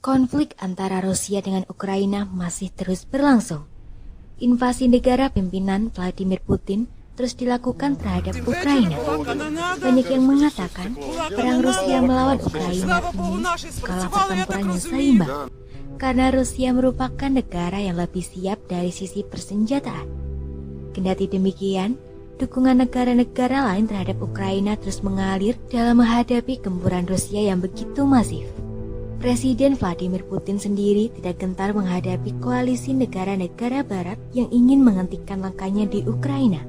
Konflik antara Rusia dengan Ukraina masih terus berlangsung. Invasi negara pimpinan Vladimir Putin terus dilakukan terhadap Ukraina. Banyak yang mengatakan perang Rusia melawan Ukraina ini kalah pertempuran yang seimbang, karena Rusia merupakan negara yang lebih siap dari sisi persenjataan. Kendati demikian, dukungan negara-negara lain terhadap Ukraina terus mengalir dalam menghadapi gempuran Rusia yang begitu masif. Presiden Vladimir Putin sendiri tidak gentar menghadapi koalisi negara-negara barat yang ingin menghentikan langkahnya di Ukraina.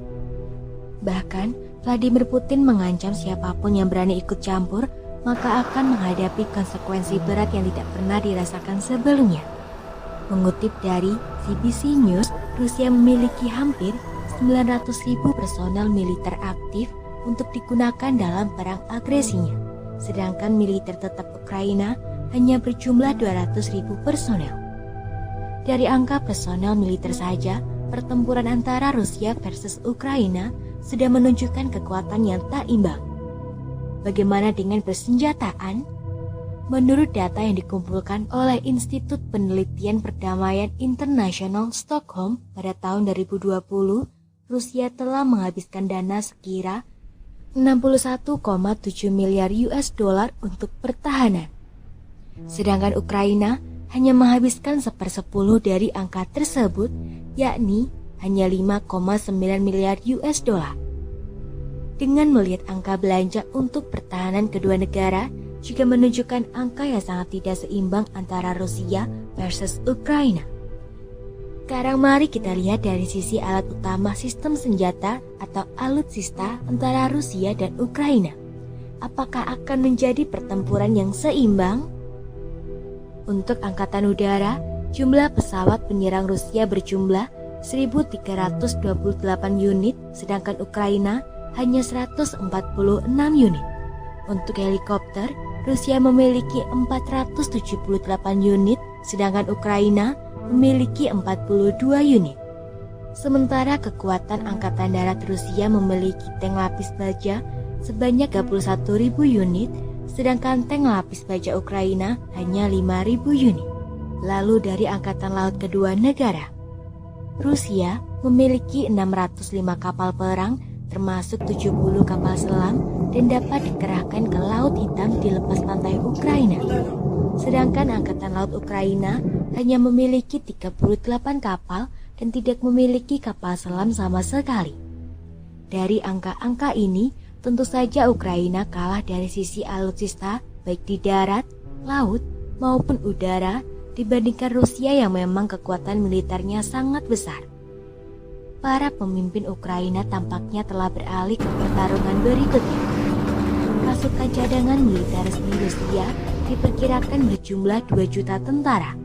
Bahkan, Vladimir Putin mengancam siapapun yang berani ikut campur, maka akan menghadapi konsekuensi berat yang tidak pernah dirasakan sebelumnya. Mengutip dari CBC News, Rusia memiliki hampir 900.000 personel militer aktif untuk digunakan dalam perang agresinya, sedangkan militer tetap Ukraina hanya berjumlah 200.000 personel. Dari angka personel militer saja, pertempuran antara Rusia versus Ukraina sudah menunjukkan kekuatan yang tak imbang. Bagaimana dengan persenjataan? Menurut data yang dikumpulkan oleh Institut Penelitian Perdamaian Internasional Stockholm pada tahun 2020, Rusia telah menghabiskan dana sekira 61,7 miliar US dollar untuk pertahanan. Sedangkan Ukraina hanya menghabiskan 1/10 dari angka tersebut, yakni hanya 5,9 miliar US dollar. Dengan melihat angka belanja untuk pertahanan kedua negara, juga menunjukkan angka yang sangat tidak seimbang antara Rusia versus Ukraina. Sekarang mari kita lihat dari sisi alat utama sistem senjata atau alutsista antara Rusia dan Ukraina. Apakah akan menjadi pertempuran yang seimbang? Untuk angkatan udara, jumlah pesawat penyerang Rusia berjumlah 1.328 unit, sedangkan Ukraina hanya 146 unit. Untuk helikopter, Rusia memiliki 478 unit, sedangkan Ukraina memiliki 42 unit. Sementara kekuatan Angkatan Darat Rusia memiliki tank lapis baja sebanyak 31.000 unit, sedangkan tank lapis baja Ukraina hanya 5.000 unit. Lalu dari Angkatan Laut kedua negara, Rusia memiliki 605 kapal perang, termasuk 70 kapal selam, dan dapat dikerahkan ke Laut Hitam di lepas pantai Ukraina. Sedangkan Angkatan Laut Ukraina hanya memiliki 38 kapal dan tidak memiliki kapal selam sama sekali. Dari angka-angka ini, tentu saja Ukraina kalah dari sisi alutsista baik di darat, laut, maupun udara dibandingkan Rusia yang memang kekuatan militernya sangat besar. Para pemimpin Ukraina tampaknya telah beralih ke pertarungan berikutnya. Pasukan cadangan militer resmi Rusia diperkirakan berjumlah 2 juta tentara.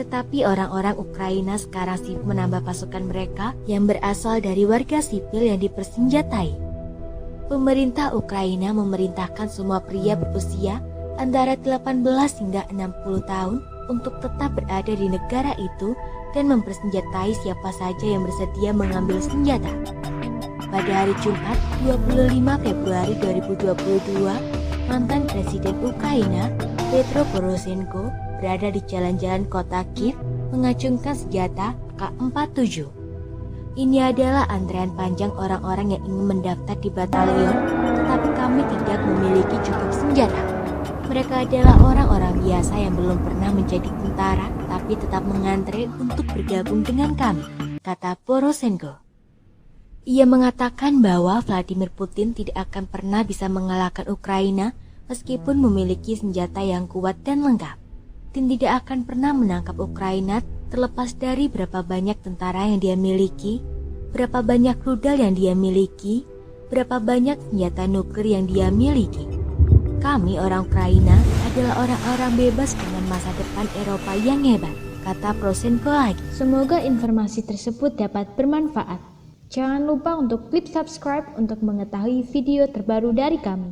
Tetapi orang-orang Ukraina sekarang sibuk menambah pasukan mereka yang berasal dari warga sipil yang dipersenjatai. Pemerintah Ukraina memerintahkan semua pria berusia antara 18 hingga 60 tahun untuk tetap berada di negara itu dan mempersenjatai siapa saja yang bersedia mengambil senjata. Pada hari Jumat 25 Februari 2022, mantan Presiden Ukraina Petro Poroshenko berada di jalan-jalan kota Kiev mengacungkan senjata AK-47. Ini adalah antrean panjang orang-orang yang ingin mendaftar di batalion, tetapi kami tidak memiliki cukup senjata. Mereka adalah orang-orang biasa yang belum pernah menjadi tentara, tapi tetap mengantre untuk bergabung dengan kami, kata Poroshenko. Ia mengatakan bahwa Vladimir Putin tidak akan pernah bisa mengalahkan Ukraina meskipun memiliki senjata yang kuat dan lengkap, dan tidak akan pernah menangkap Ukraina terlepas dari berapa banyak tentara yang dia miliki, berapa banyak rudal yang dia miliki, berapa banyak senjata nuklir yang dia miliki. Kami orang Ukraina adalah orang-orang bebas dengan masa depan Eropa yang hebat, kata Poroshenko lagi. Semoga informasi tersebut dapat bermanfaat. Jangan lupa untuk klik subscribe untuk mengetahui video terbaru dari kami.